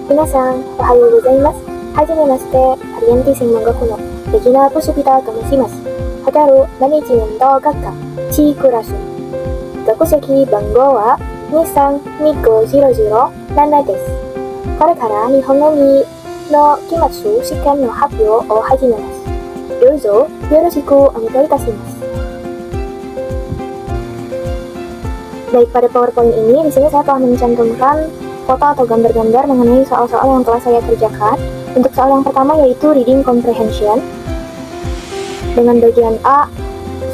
皆さん、おはようございます。はじめまして、オリエンティ専門学校のレギナ・プシュピタと申します。ホテルマネジメント学科 C クラス。学籍番号は232500です。これから日本語の期末試験の発表を始めます。どうぞよろしくお願いいたします。Baik, pada PowerPoint ini di sini saya telah mencantumkan foto atau gambar-gambar mengenai soal-soal yang telah saya kerjakan. Untuk soal yang pertama yaitu reading comprehension. Dengan bagian A,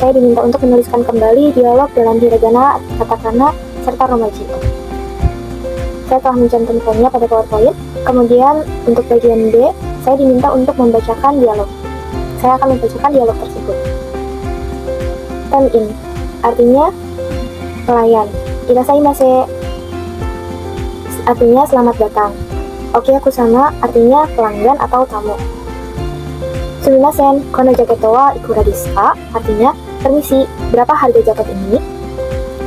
saya diminta untuk menuliskan kembali dialog dalam hiragana, katakana, serta romaji. Saya telah mencantumkannya pada PowerPoint. Kemudian untuk bagian B, saya diminta untuk membacakan dialog. Saya akan membacakan dialog tersebut. Turn in, artinya pelayan. Irashaimase, artinya selamat datang. Okiyakusama, artinya pelanggan atau tamu. Sumimasen, kono jaketo wa ikura desu ka? Artinya, permisi, berapa harga jaket ini?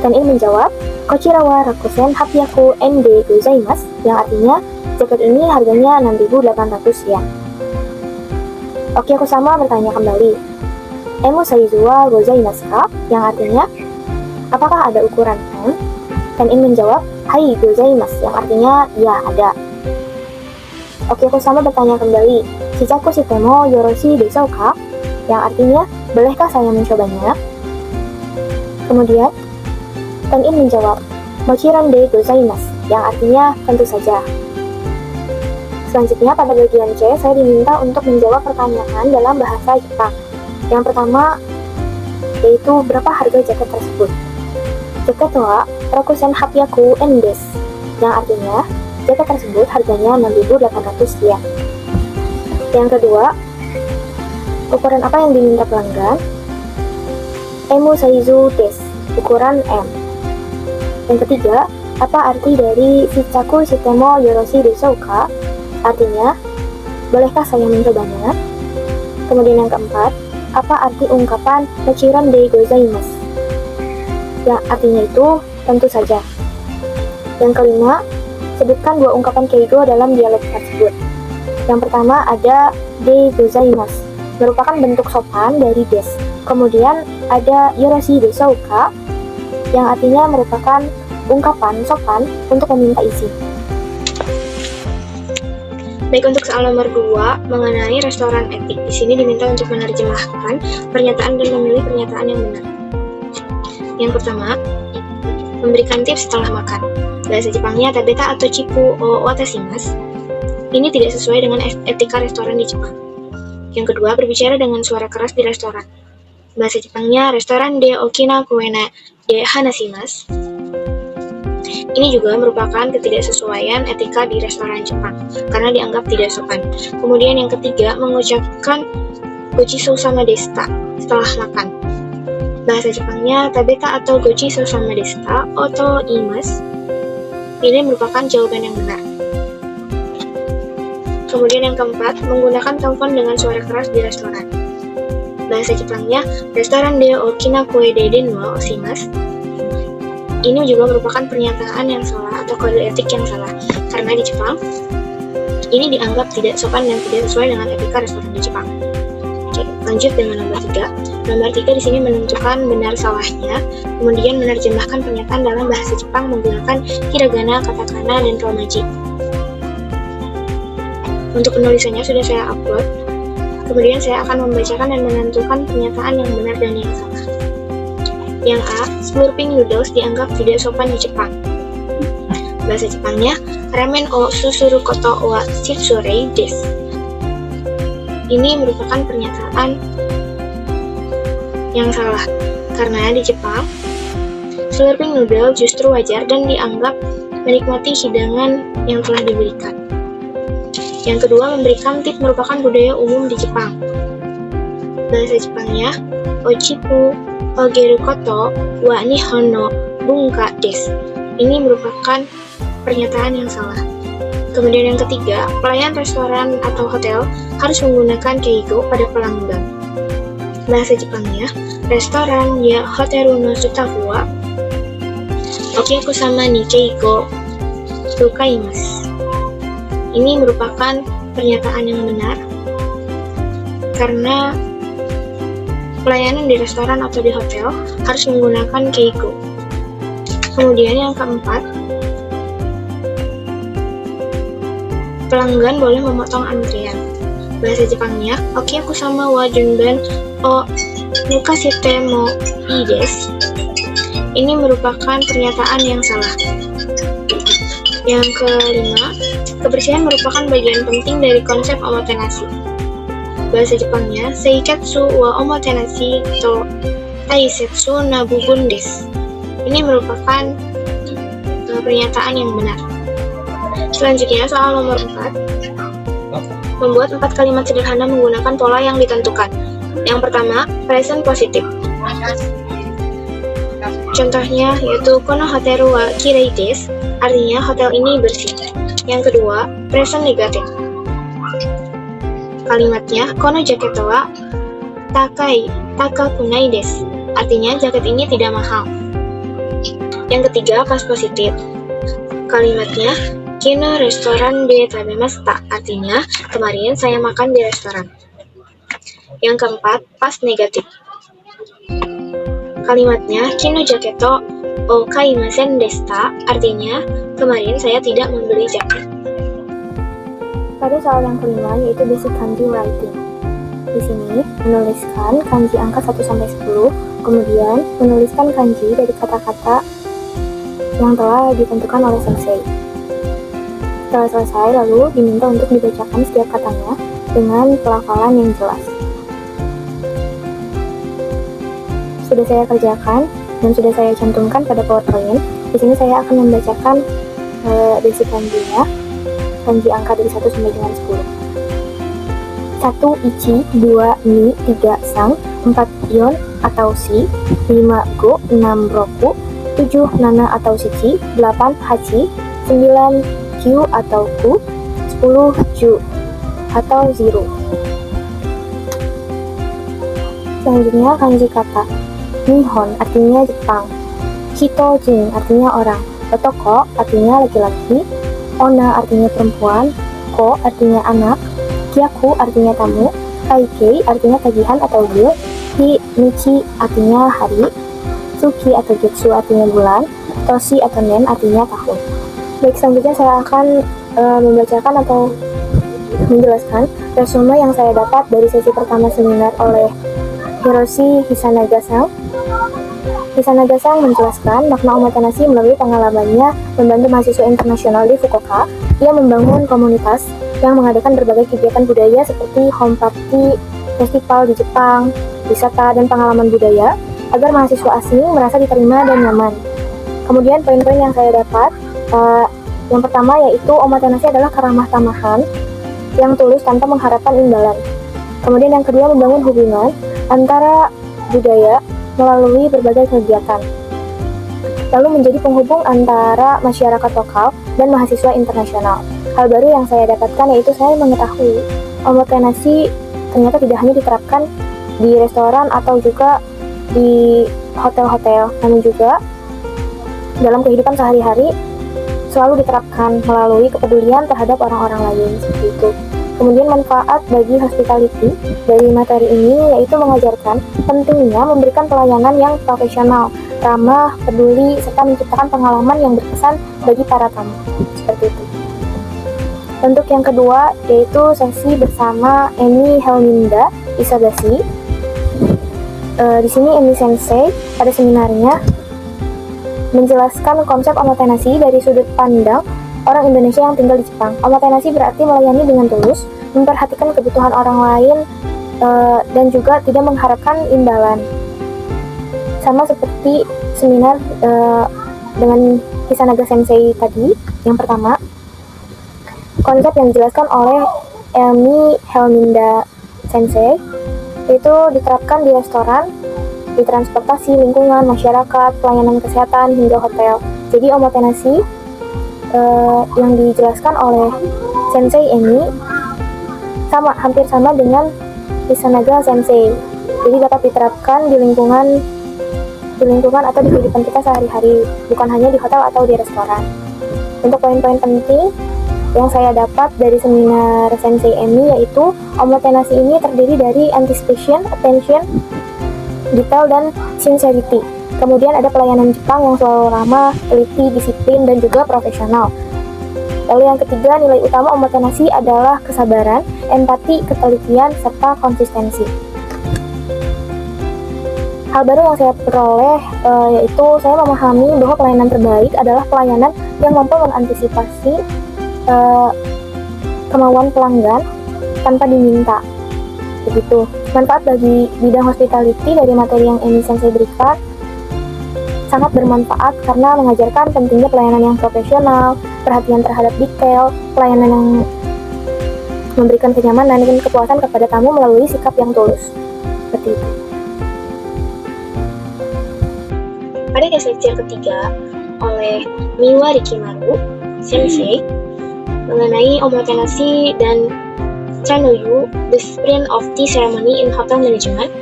Turn-in menjawab, kochira wa rakusen 800 yen de gozaimasu, yang artinya, jaket ini harganya 6.800 yen. Okiyakusama bertanya kembali, emu saizu wa gozaimasu ka? Yang artinya, apakah ada ukuran M? Turn-in menjawab, hai gozaimasu, yang artinya, ya ada. Okiyakusama bertanya kembali, shijaku shitemo yoroshi desou ka? Yang artinya, bolehkah saya mencobanya? Kemudian, Turn-in menjawab, mochiron de gozaimasu, yang artinya, tentu saja. Selanjutnya, pada bagian C, saya diminta untuk menjawab pertanyaan dalam bahasa Jepang. Yang pertama, yaitu berapa harga jaket tersebut? Jaket wa rakusen 800 yen desu, yang artinya, jaket tersebut harganya 6.800 yen. Yang kedua, ukuran apa yang diminta pelanggan? Emu saizu desu, ukuran M. Yang ketiga, apa arti dari shichaku shitemo yoroshi desou ka? Artinya, bolehkah saya mencobanya? Kemudian yang keempat, apa arti ungkapan mochiron de gozaimasu? Yang artinya itu tentu saja. Yang kelima, sebutkan dua ungkapan keigo dalam dialog tersebut. Yang pertama ada de gozaimasu, merupakan bentuk sopan dari des. Kemudian ada yoroshi desou ka, yang artinya merupakan ungkapan sopan untuk meminta izin. Baik, untuk soal nomor 2 mengenai restoran etik. Di sini diminta untuk menerjemahkan pernyataan dan memilih pernyataan yang benar. Yang pertama, memberikan tips setelah makan. Bahasa Jepangnya tabeta atau chipu o watashimasu. Ini tidak sesuai dengan etika restoran di Jepang. Yang kedua, berbicara dengan suara keras di restoran. Bahasa Jepangnya restoran de okina koena de hanashimasu. Ini juga merupakan ketidaksesuaian etika di restoran Jepang karena dianggap tidak sopan. Kemudian yang ketiga, mengucapkan gochishou sama deshita setelah makan. Bahasa Jepangnya tabeta atau gochishou sama deshita oto iimasu. Ini merupakan jawaban yang benar. Kemudian yang keempat, menggunakan telepon dengan suara keras di restoran. Bahasa Jepangnya restoran de okina koe de denwa oshimasu. Ini juga merupakan pernyataan yang salah atau kode etik yang salah, karena di Jepang, ini dianggap tidak sopan dan tidak sesuai dengan etika restoran di Jepang. Oke, lanjut dengan nomor 3. Nomor 3 di sini menentukan benar salahnya, kemudian menerjemahkan pernyataan dalam bahasa Jepang menggunakan hiragana, katakana, dan romaji. Untuk penulisannya sudah saya upload, kemudian saya akan membacakan dan menentukan pernyataan yang benar dan yang salah. Yang A, slurping noodles dianggap tidak sopan di Jepang. Bahasa Jepangnya, ramen o susuru koto wa shitsurei desu. Ini merupakan pernyataan yang salah, karena di Jepang, slurping noodle justru wajar dan dianggap menikmati hidangan yang telah diberikan. Yang kedua, memberikan tip merupakan budaya umum di Jepang. Bahasa Jepangnya, ochipu ogeru koto wa nihon no bunka desu. Ini merupakan pernyataan yang salah. Kemudian yang ketiga, pelayan restoran atau hotel harus menggunakan keigo pada pelanggan. Bahasa Jepangnya, restoran ya hoteru no stafu wa okiyakusama ni keigo tsukaimasu. Ini merupakan pernyataan yang benar karena pelayanan di restoran atau di hotel harus menggunakan keigo. Kemudian yang keempat, pelanggan boleh memotong antrian. Bahasa Jepangnya, okiyakusama wa junban o nukashite mo ii desu. Ini merupakan pernyataan yang salah. Yang kelima, kebersihan merupakan bagian penting dari konsep omotenashi. Bahasa Jepangnya, seikatsu wa omotenashi to taisetsu na bubun desu. Ini merupakan pernyataan yang benar. Selanjutnya, soal nomor 4. Membuat 4 kalimat sederhana menggunakan pola yang ditentukan. Yang pertama, present positif. Contohnya yaitu kono hoteru wa kirei desu, artinya hotel ini bersih. Yang kedua, present negatif. Kalimatnya kono jaketo wa takakunai desu, artinya jaket ini tidak mahal. Yang ketiga, past positif. Kalimatnya kino restoran de tabemashita, artinya kemarin saya makan di restoran. Yang keempat, past negatif. Kalimatnya kino jaketo o kaimasen deshita, artinya kemarin saya tidak membeli jaket. Pada soal yang kelima yaitu basic kanji writing. Di sini menuliskan kanji angka 1 sampai 10, kemudian menuliskan kanji dari kata-kata yang telah ditentukan oleh sensei. Setelah selesai, lalu diminta untuk dibacakan setiap katanya dengan pelafalan yang jelas. Sudah saya kerjakan dan sudah saya cantumkan pada PowerPoint. Di sini saya akan membacakan basic kanjinya, kanji angka dari 1 sampai dengan 10. 1 ichi, 2 ni, 3 sang, 4 yon atau si, 5 go, 6 roku, 7 nana atau shichi, 8 hachi, 9 kyu atau ku, 10 ju atau zero. Selanjutnya kanji kata. Nihon artinya Jepang, Hitojin artinya orang, Otoko artinya laki-laki, Ona artinya perempuan, Ko artinya anak, Kyaku artinya tamu, Kaikei artinya tagihan atau bill, Nichi artinya hari, Tsuki atau Jutsu artinya bulan, Toshi atau nen artinya tahun. Baik, selanjutnya saya akan membacakan atau menjelaskan resume yang saya dapat dari sesi pertama seminar oleh Hiroshi Hisanaga-san. Hisanaga-san menjelaskan makna omotenashi melalui pengalamannya membantu mahasiswa internasional di Fukuoka. Ia membangun komunitas yang mengadakan berbagai kegiatan budaya seperti home party, festival di Jepang, wisata, dan pengalaman budaya agar mahasiswa asing merasa diterima dan nyaman. Kemudian poin-poin yang saya dapat, yang pertama yaitu omotenashi adalah keramah tamahan yang tulus tanpa mengharapkan imbalan. Kemudian yang kedua, membangun hubungan antara budaya melalui berbagai kegiatan, lalu menjadi penghubung antara masyarakat lokal dan mahasiswa internasional. Hal baru yang saya dapatkan yaitu saya mengetahui omotenashi ternyata tidak hanya diterapkan di restoran atau juga di hotel-hotel, namun juga dalam kehidupan sehari-hari selalu diterapkan melalui kepedulian terhadap orang-orang lain, seperti itu. Kemudian manfaat bagi hospitality dari materi ini yaitu mengajarkan pentingnya memberikan pelayanan yang profesional, ramah, peduli, serta menciptakan pengalaman yang berkesan bagi para tamu. Seperti itu. Untuk yang kedua yaitu sesi bersama Emi Helminda Isagashi. Di sini Emi Sensei pada seminarnya menjelaskan konsep omotenashi dari sudut pandang orang Indonesia yang tinggal di Jepang. Omotenashi berarti melayani dengan tulus, memperhatikan kebutuhan orang lain, dan juga tidak mengharapkan imbalan. Sama seperti seminar dengan Hisanaga Sensei tadi, yang pertama, konsep yang dijelaskan oleh Emi Helminda Sensei itu diterapkan di restoran, di transportasi, lingkungan, masyarakat, pelayanan kesehatan, hingga hotel. Jadi omotenashi yang dijelaskan oleh Sensei Emi hampir sama dengan Hisanaga Sensei. Jadi dapat diterapkan di lingkungan atau di kehidupan kita sehari-hari, bukan hanya di hotel atau di restoran. Untuk poin-poin penting Yang saya dapat dari seminar Sensei Emi yaitu omotenashi ini terdiri dari anticipation, attention, detail, dan sincerity. Kemudian ada pelayanan Jepang yang selalu ramah, teliti, disiplin, dan juga profesional. Lalu yang ketiga, nilai utama omotenashi adalah kesabaran, empati, ketelitian, serta konsistensi. Hal baru yang saya peroleh yaitu saya memahami bahwa pelayanan terbaik adalah pelayanan yang mampu mengantisipasi kemauan pelanggan tanpa diminta. Begitu. Manfaat bagi bidang hospitality dari materi yang Emi Sensei berikan sangat bermanfaat karena mengajarkan pentingnya pelayanan yang profesional, perhatian terhadap detail, pelayanan yang memberikan kenyamanan dan kepuasan kepada tamu melalui sikap yang tulus. Seperti itu. Pada case lecture ketiga oleh Miwa Rikimaru Sensei mengenai omotenashi dan Chanoyu, the Sprint of Tea Ceremony in Hotel Management,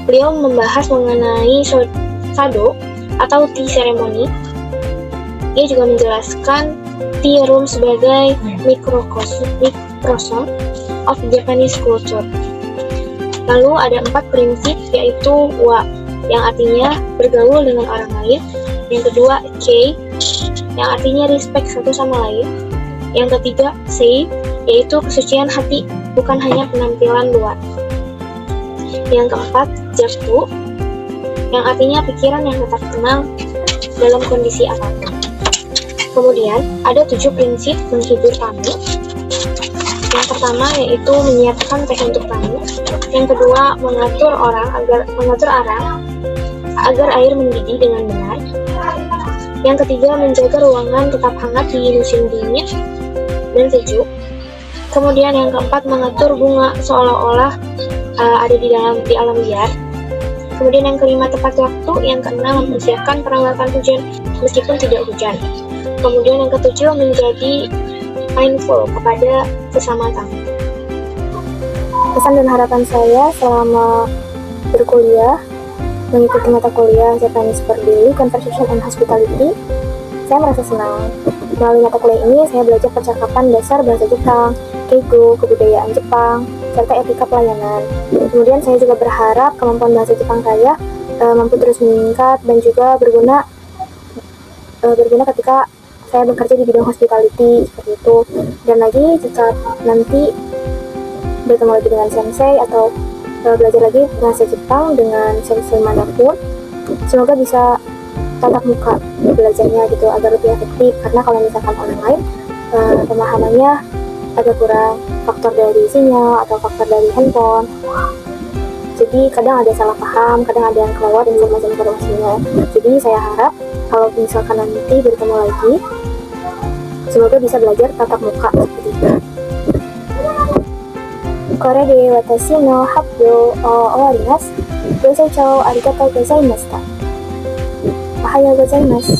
beliau membahas mengenai Sado atau tea ceremony. Ia juga menjelaskan tea room sebagai microcosm of Japanese culture. Lalu ada 4 prinsip, yaitu wa, yang artinya bergaul dengan orang lain. Yang kedua, kei, yang artinya respect satu sama lain. Yang ketiga, sei, yaitu kesucian hati, bukan hanya penampilan luar. Yang keempat, jakku, yang artinya pikiran yang tetap tenang dalam kondisi apapun. Kemudian, ada 7 prinsip menghibur tamu. Yang pertama yaitu menyiapkan teh untuk tamu. Yang kedua, mengatur arang agar air mendidih dengan benar. Yang ketiga, menjaga ruangan tetap hangat di musim dingin dan sejuk. Kemudian yang keempat, mengatur bunga seolah-olah ada di alam liar. Kemudian yang kelima, tepat waktu. Yang keenam, mempersiapkan peralatan hujan meskipun tidak hujan. Kemudian yang ketujuh, menjadi mindful kepada sesama tamu. Pesan dan harapan saya selama berkuliah mengikuti mata kuliah Japanese for Daily, Conversation and Hospitality, saya merasa senang. Melalui mata kuliah ini, saya belajar percakapan dasar bahasa Jepang, keigo, kebudayaan Jepang, serta etika pelayanan. Kemudian saya juga berharap kemampuan bahasa Jepang saya mampu terus meningkat dan juga berguna ketika saya bekerja di bidang hospitality, seperti itu. Dan lagi jika nanti bertemu lagi dengan sensei atau belajar lagi bahasa Jepang dengan sensei manapun, semoga bisa tatap muka belajarnya gitu agar lebih efektif, karena kalau misalkan online pemahamannya agak kurang, faktor dari sinyal atau faktor dari handphone, jadi kadang ada salah paham, kadang ada yang kelewat informasinya. Jadi saya harap kalau misalkan nanti bertemu lagi, semoga bisa belajar tatap muka seperti itu. Kore de watashi no happyo o owarimasu. Goizouchou arigatou gozaimashita. Ohayou gozaimasu.